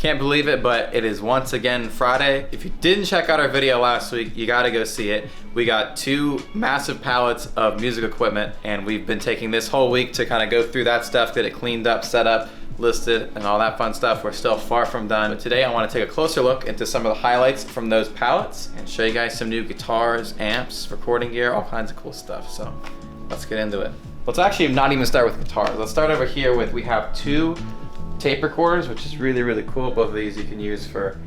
Can't believe it, but it is once again Friday. If you didn't check out our video last week, you gotta go see it. We got 2 massive pallets of music equipment, and we've been taking this whole week to kind of go through that stuff, get it cleaned up, set up, listed, and all that fun stuff. We're still far from done, but today I want to take a closer look into some of the highlights from those pallets and show you guys some new guitars, amps, recording gear, all kinds of cool stuff. So let's get into it. Let's actually not even start with guitars. Let's start over here with, we have 2 tape recorders, which is really, really cool. Both of these you can use for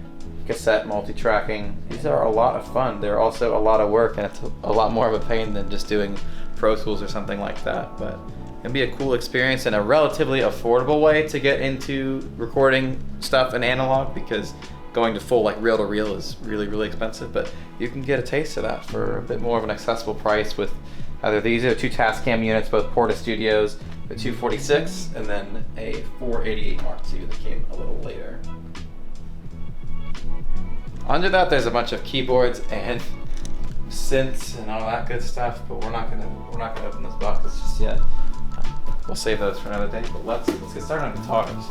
cassette multi-tracking. These are a lot of fun. They're also a lot of work, and it's a lot more of a pain than just doing Pro Tools or something like that. But it'd be a cool experience and a relatively affordable way to get into recording stuff in analog, because going to full like reel-to-reel is really, really expensive. But you can get a taste of that for a bit more of an accessible price with either these are 2 Tascam units, both Porta Studios, the 246, and then a 488 Mark II that came a little later. Under that, there's a bunch of keyboards and synths and all that good stuff, but we're not gonna open those boxes just yet. We'll save those for another day. But let's get started on guitars.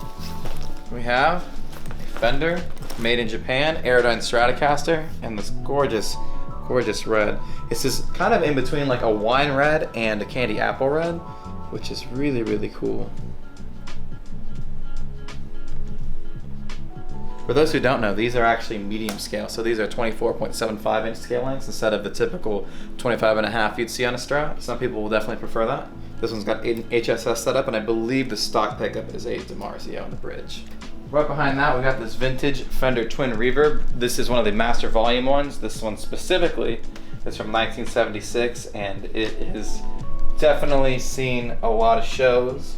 We have a Fender, made in Japan, Aerodyne Stratocaster, and this gorgeous, gorgeous red. It's just kind of in between like a wine red and a candy apple red, which is really, really cool. For those who don't know, these are actually medium scale. So these are 24.75 inch scale lengths instead of the typical 25.5 you'd see on a Strat. Some people will definitely prefer that. This one's got an HSS setup, and I believe the stock pickup is a DiMarzio on the bridge. Right behind that, we got this vintage Fender Twin Reverb. This is one of the master volume ones. This one specifically is from 1976, and it is definitely seen a lot of shows.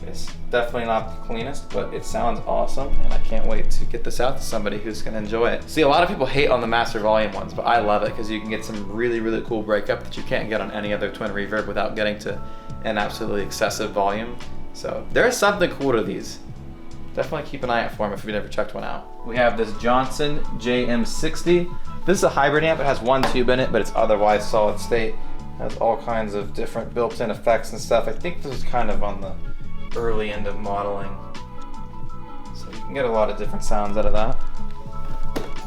It's definitely not the cleanest, but it sounds awesome, and I can't wait to get this out to somebody who's gonna enjoy it. See, a lot of people hate on the master volume ones, but I love it because you can get some really, really cool breakup that you can't get on any other Twin Reverb without getting to an absolutely excessive volume. So there's something cool to these. Definitely keep an eye out for them if you've never checked one out. We have this Johnson JM60. This is a hybrid amp. It has 1 tube in it, but it's otherwise solid state. Has all kinds of different built-in effects and stuff. I think this is kind of on the early end of modeling, so you can get a lot of different sounds out of that.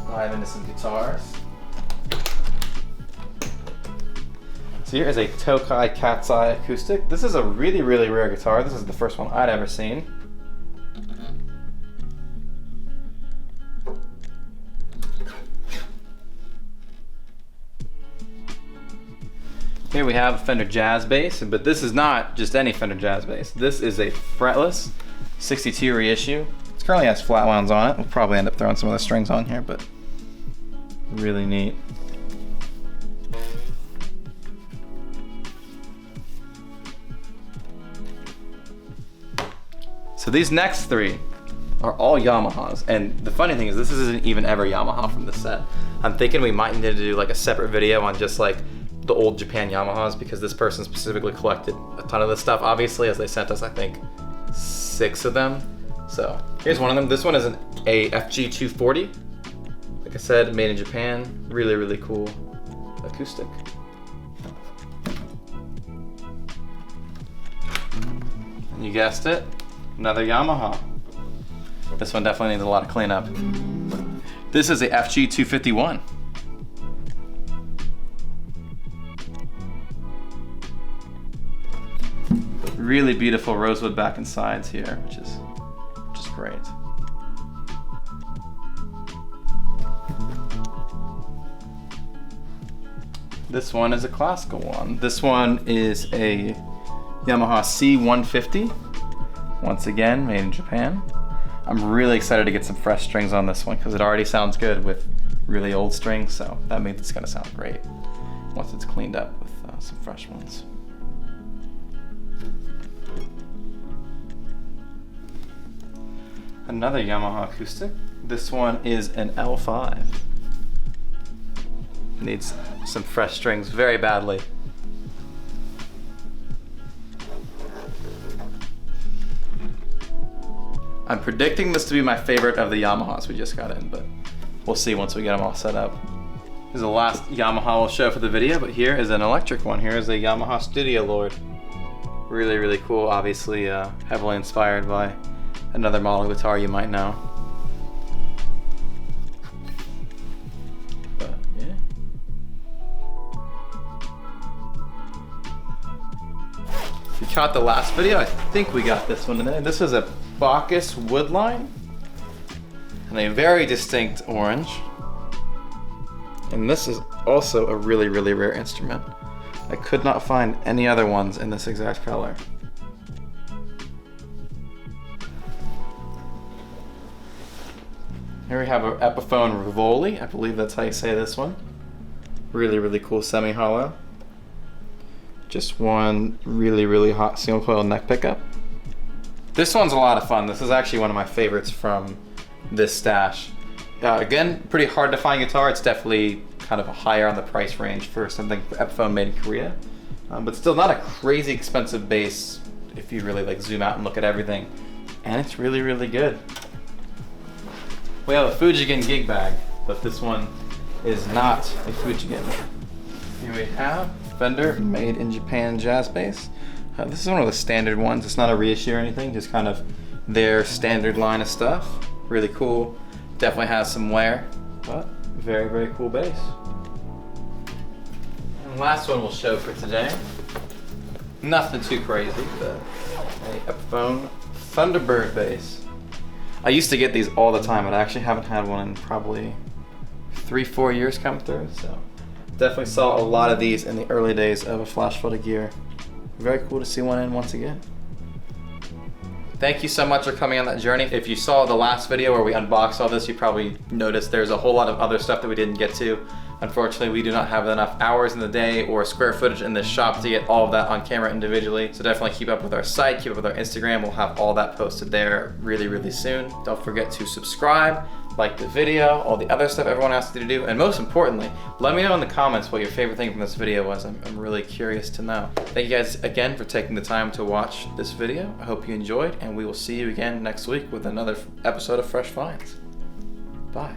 Dive into some guitars. So here is a Tokai Cat's Eye acoustic. This is a really, really rare guitar. This is the first one I'd ever seen. Here we have a Fender Jazz Bass, but this is not just any Fender Jazz Bass. This is a fretless 62 reissue. It currently has flat wounds on it. We'll probably end up throwing some of the strings on here, but really neat. So these next 3 are all Yamahas, and the funny thing is this isn't even ever Yamaha from the set. I'm thinking we might need to do like a separate video on just like the old Japan Yamahas, because this person specifically collected a ton of this stuff, obviously, as they sent us, I think, 6 of them. So here's one of them. This one is an AFG 240. Like I said, made in Japan. Really, really cool acoustic. And you guessed it, another Yamaha. This one definitely needs a lot of cleanup. This is a FG 251. Really beautiful rosewood back and sides here, which is great. This one is a classical one. This one is a Yamaha C150. Once again, made in Japan. I'm really excited to get some fresh strings on this one because it already sounds good with really old strings, so that means it's gonna sound great once it's cleaned up with some fresh ones. Another Yamaha acoustic. This one is an L5. Needs some fresh strings very badly. I'm predicting this to be my favorite of the Yamahas we just got in, but we'll see once we get them all set up. This is the last Yamaha we'll show for the video, but here is an electric one. Here is a Yamaha Studio Lord. Really, really cool. Obviously heavily inspired by another model guitar you might know. caught the last video, I think we got this one today. This is a Bacchus Woodline and a very distinct orange. And this is also a really, really rare instrument. I could not find any other ones in this exact color. Here we have an Epiphone Rivoli. I believe that's how you say this one. Really, really cool semi-hollow. Just one really, really hot single coil neck pickup. This one's a lot of fun. This is actually one of my favorites from this stash. Again, pretty hard to find guitar. It's definitely kind of higher on the price range for something Epiphone made in Korea. But still not a crazy expensive bass if you really like zoom out and look at everything. And it's really, really good. We have a Fujigen gig bag, but this one is not a Fujigen. Here we have Fender made in Japan jazz bass. This is one of the standard ones. It's not a reissue or anything, just kind of their standard line of stuff. Really cool. Definitely has some wear, but very, very cool bass. And last one we'll show for today. Nothing too crazy, but a Epiphone Thunderbird bass. I used to get these all the time, but I actually haven't had one in probably 3-4 years come through, so definitely saw a lot of these in the early days of a Flash Flooded gear. Very cool to see one in once again. Thank you so much for coming on that journey. If you saw the last video where we unboxed all this, you probably noticed there's a whole lot of other stuff that we didn't get to. Unfortunately, we do not have enough hours in the day or square footage in this shop to get all of that on camera individually. So definitely keep up with our site, keep up with our Instagram. We'll have all that posted there really, really soon. Don't forget to subscribe, like the video, all the other stuff everyone asks you to do. And most importantly, let me know in the comments what your favorite thing from this video was. I'm really curious to know. Thank you guys again for taking the time to watch this video. I hope you enjoyed, and we will see you again next week with another episode of Fresh Finds. Bye.